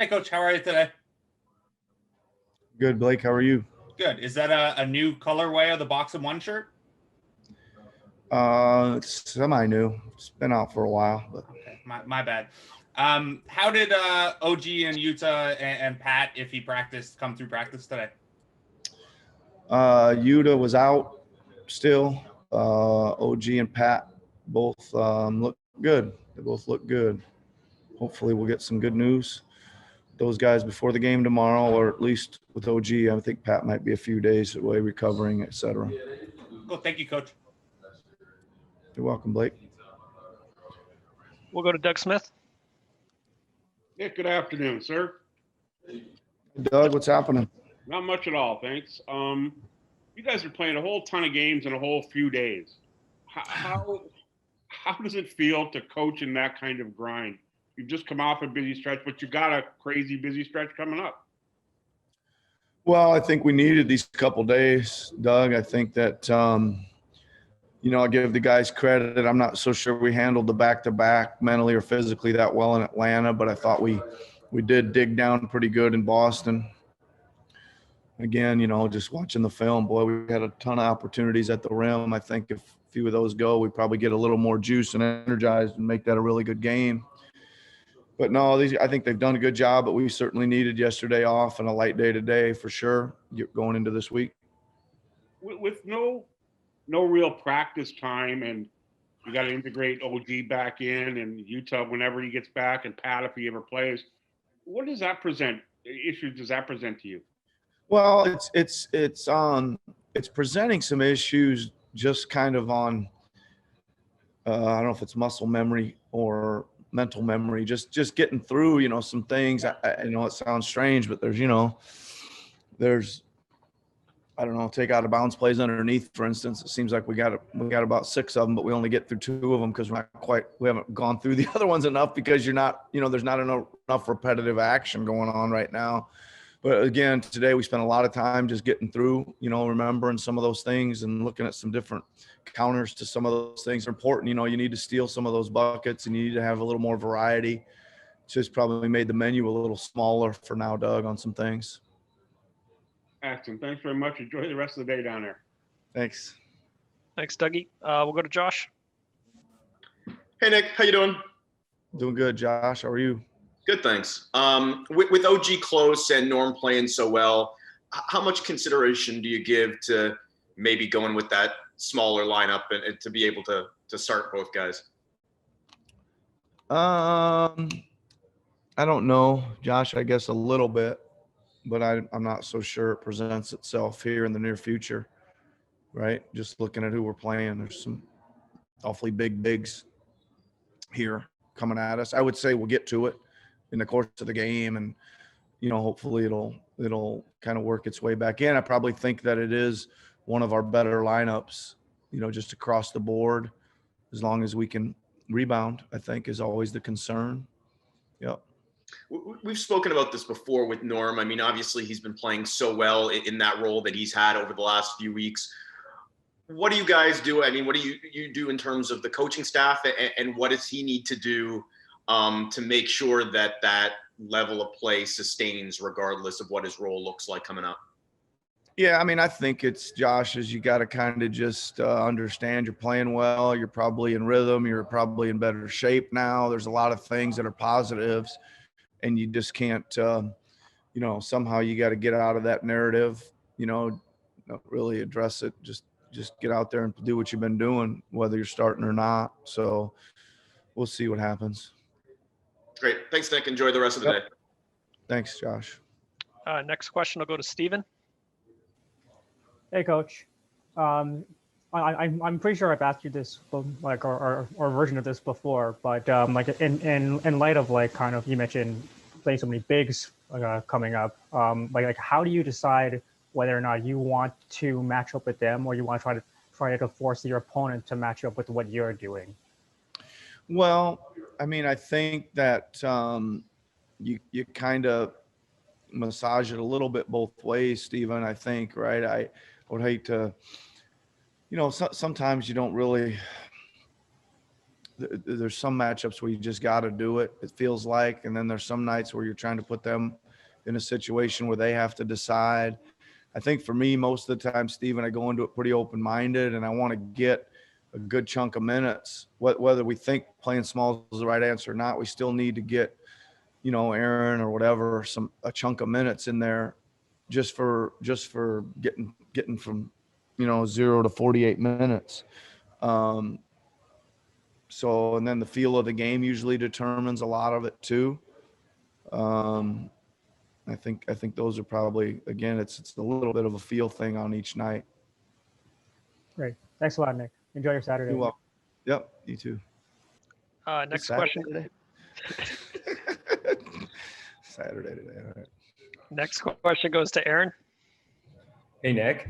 Hey, Coach. How are you today? Good, Blake. How are you? Good. Is that a new colorway of the Box and One shirt? It's semi-new. It's been out for a while, but Okay, my bad. How did OG and Utah and Pat, if he practiced, come through practice today? Yuta was out still. OG and Pat both look good. They both look good. Hopefully, we'll get some good news. Those guys before the game tomorrow, or at least with OG. I think Pat might be a few days away recovering, etc. Cool. Thank you, Coach. You're welcome, Blake. We'll go to Doug Smith. Nick, good afternoon, sir. Doug, what's happening? Not much at all, thanks. You guys are playing a whole ton of games in a whole few days. How does it feel to coach in that kind of grind? You've just come off a busy stretch, but you got a crazy busy stretch coming up. Well, I think we needed these couple days, Doug. I think that I'll give the guys credit. I'm not so sure we handled the back-to-back mentally or physically that well in Atlanta, but I thought we did dig down pretty good in Boston. Again, just watching the film, boy, we had a ton of opportunities at the rim. I think if a few of those go, we probably get a little more juice and energized and make that a really good game. But no, I think they've done a good job, but we certainly needed yesterday off and a light day today for sure going into this week. With no real practice time, and you got to integrate OG back in and Utah whenever he gets back, and Pat if he ever plays. What does that present? Issues does that present to you? Well, it's presenting some issues just kind of on I don't know if it's muscle memory or mental memory, just getting through, some things. I know it sounds strange, but there's I don't know, take out of bounds plays underneath, for instance. It seems like we got about 6 of them, but we only get through 2 of them because we haven't gone through the other ones enough because there's not enough repetitive action going on right now. But again, today we spent a lot of time just getting through, remembering some of those things and looking at some different counters to some of those things are important. You need to steal some of those buckets and you need to have a little more variety. It's just probably made the menu a little smaller for now, Doug, on some things. Excellent. Thanks very much. Enjoy the rest of the day down there. Thanks. Thanks, Dougie. We'll go to Josh. Hey, Nick. How you doing? Doing good, Josh. How are you? Good, thanks. With OG close and Norm playing so well, how much consideration do you give to maybe going with that smaller lineup and to be able to start both guys? I don't know, Josh. I guess a little bit, but I'm not so sure it presents itself here in the near future, right? Just looking at who we're playing, there's some awfully big bigs here coming at us. I would say we'll get to it in the course of the game, and hopefully it'll kind of work its way back in. I probably think that it is one of our better lineups, just across the board, as long as we can rebound, I think is always the concern. Yep. We've spoken about this before with Norm. I mean, obviously he's been playing so well in that role that he's had over the last few weeks. What do you guys do? I mean, what do you do in terms of the coaching staff, and what does he need to do to make sure that level of play sustains regardless of what his role looks like coming up? Yeah, I mean, I think it's, Josh, is you got to kind of just understand you're playing well. You're probably in rhythm. You're probably in better shape now. There's a lot of things that are positives, and you just can't, somehow you got to get out of that narrative, really address it. Just get out there and do what you've been doing, whether you're starting or not. So we'll see what happens. Great. Thanks, Nick. Enjoy the rest of the day. Thanks, Josh. Next question will go to Steven. Hey, Coach. I'm pretty sure I've asked you this, like, or a version of this before, but like in light of like kind of you mentioned playing so many bigs coming up, like how do you decide whether or not you want to match up with them or you want to try to force your opponent to match up with what you're doing? Well, I mean, I think that you kind of massage it a little bit both ways, Stephen. I think, right? I would hate to, sometimes you don't really there's some matchups where you just got to do it. It feels like, and then there's some nights where you're trying to put them in a situation where they have to decide. I think for me, most of the time, Steven, I go into it pretty open-minded, and I want to get a good chunk of minutes. Whether we think playing small is the right answer or not, we still need to get, Aaron or whatever, a chunk of minutes in there, just for getting from, 0 to 48 minutes. So, and then the feel of the game usually determines a lot of it too. I think those are probably, again, it's a little bit of a feel thing on each night. Great. Thanks a lot, Nick. Enjoy your Saturday. You're welcome. Yep, you too. Next question. Today? Saturday today. All right. Next question goes to Aaron. Hey, Nick.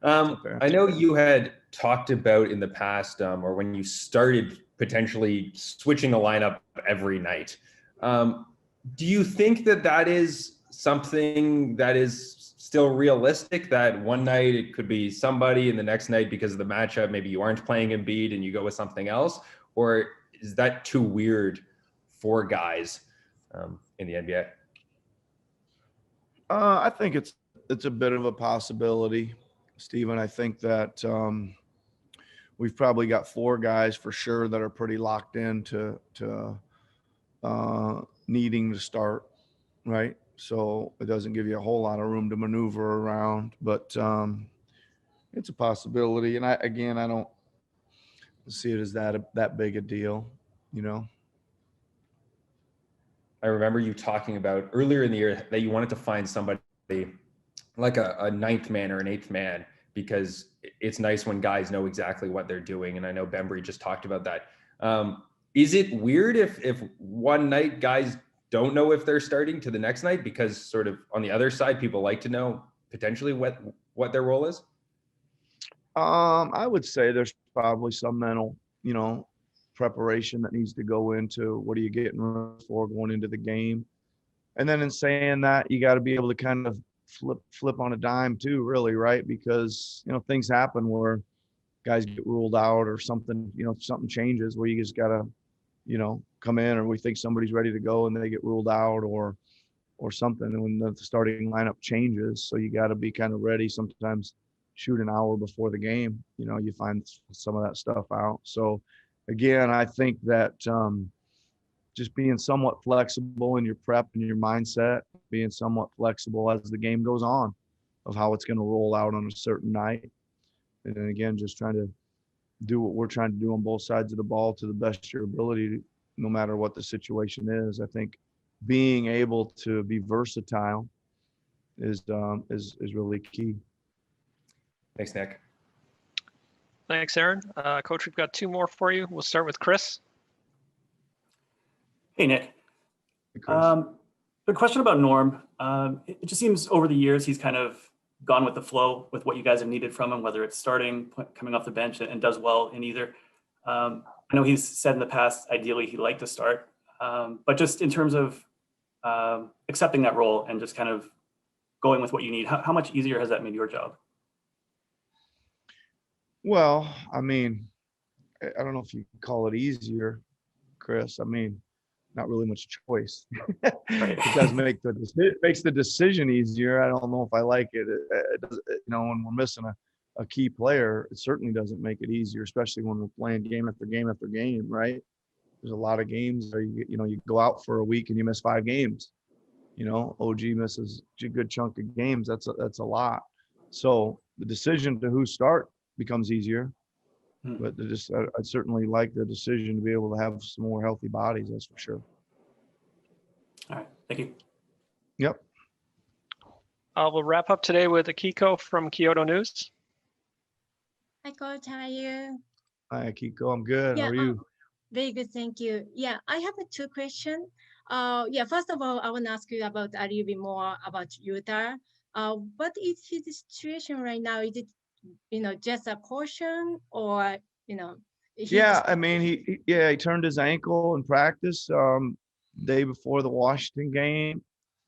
up, Aaron? I know you had talked about in the past, or when you started potentially switching a lineup every night. Do you think that is something that is still realistic, that one night it could be somebody and the next night, because of the matchup, maybe you aren't playing Embiid and you go with something else? Or is that too weird for guys in the NBA? I think it's a bit of a possibility, Steven. I think that we've probably got 4 guys for sure that are pretty locked in to needing to start, right? So it doesn't give you a whole lot of room to maneuver around, but it's a possibility. And I don't see it as that big a deal, I remember you talking about earlier in the year that you wanted to find somebody like a ninth man or an eighth man, because it's nice when guys know exactly what they're doing. And I know Bembry just talked about that. Is it weird if one night guys don't know if they're starting to the next night, because sort of on the other side, people like to know potentially what their role is? I would say there's probably some mental, preparation that needs to go into what are you getting ready for going into the game. And then in saying that, you got to be able to kind of flip on a dime too, really, right? Because, things happen where guys get ruled out or something, something changes where you just got to, come in, or we think somebody's ready to go and they get ruled out or something. And when the starting lineup changes, so you got to be kind of ready. Sometimes shoot an hour before the game, you find some of that stuff out. So again, I think that just being somewhat flexible in your prep and your mindset, being somewhat flexible as the game goes on of how it's going to roll out on a certain night. And then again, just trying to do what we're trying to do on both sides of the ball to the best of your ability, no matter what the situation is. I think being able to be versatile is really key. Thanks, Nick. Thanks, Aaron. Coach, we've got 2 more for you. We'll start with Chris. Hey, Nick. Hey, Chris. A question about Norm. It just seems over the years he's kind of gone with the flow with what you guys have needed from him, whether it's starting, coming off the bench, and does well in either. I know he's said in the past, ideally he'd like to start, but just in terms of accepting that role and just kind of going with what you need, how much easier has that made your job? Well, I mean, I don't know if you can call it easier, Chris. I mean, not really much choice. Right. It does makes the decision easier. I don't know if I like it. It does, when we're missing a key player, it certainly doesn't make it easier, especially when we're playing game after game after game, right? There's a lot of games where you go out for a week and you miss 5 games. OG misses a good chunk of games. That's a lot. So the decision to who start becomes easier. But I'd certainly like the decision to be able to have some more healthy bodies. That's for sure. All right. Thank you. Yep. We'll wrap up today with Akiko from Kyoto News. Hi, Coach. How are you? Hi, Kiko. I'm good. Yeah, How are you? Very good. Thank you. Yeah, I have 2 questions. First of all, I want to ask you about a little bit more about Utah. What is his situation right now? Is it, just a caution or, Yeah, I mean, he turned his ankle in practice day before the Washington game.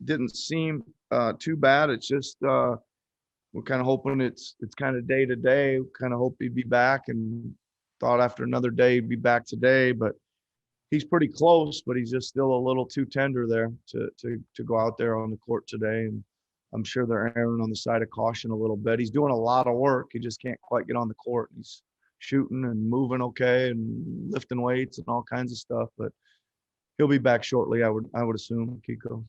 Didn't seem too bad. It's just we're kind of hoping it's kind of day to day. Kind of hope he'd be back, and thought after another day he'd be back today. But he's pretty close, but he's just still a little too tender there to go out there on the court today. And I'm sure they're erring on the side of caution a little bit. He's doing a lot of work. He just can't quite get on the court. He's shooting and moving okay and lifting weights and all kinds of stuff, but he'll be back shortly, I would assume, Kiko.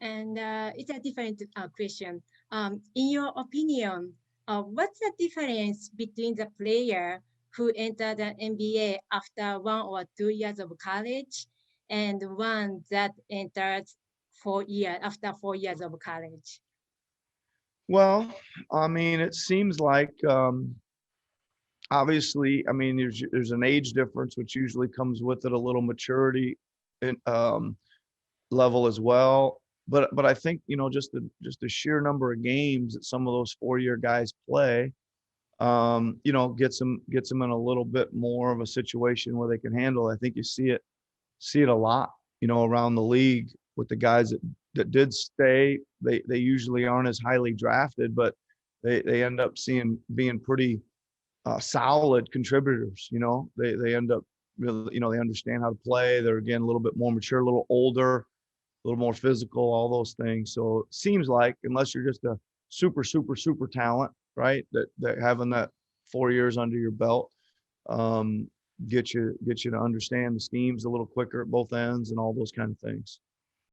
And it's a different question. In your opinion, what's the difference between the player who entered the NBA after 1 or 2 years of college and one that entered after 4 years of college? Well, I mean, it seems like obviously, I mean, there's an age difference, which usually comes with it, a little maturity and level as well. But I think, you know, just the sheer number of games that some of those 4-year guys play, you know, gets them in a little bit more of a situation where they can handle. I think you see it a lot, you know, around the league with the guys that did stay. They usually aren't as highly drafted, but they end up being pretty solid contributors. You know, they end up really, you know, they understand how to play. They're, again, a little bit more mature, a little older, a little more physical, all those things. So it seems like, unless you're just a super talent, right, that having that 4 years under your belt get you to understand the schemes a little quicker at both ends and all those kind of things.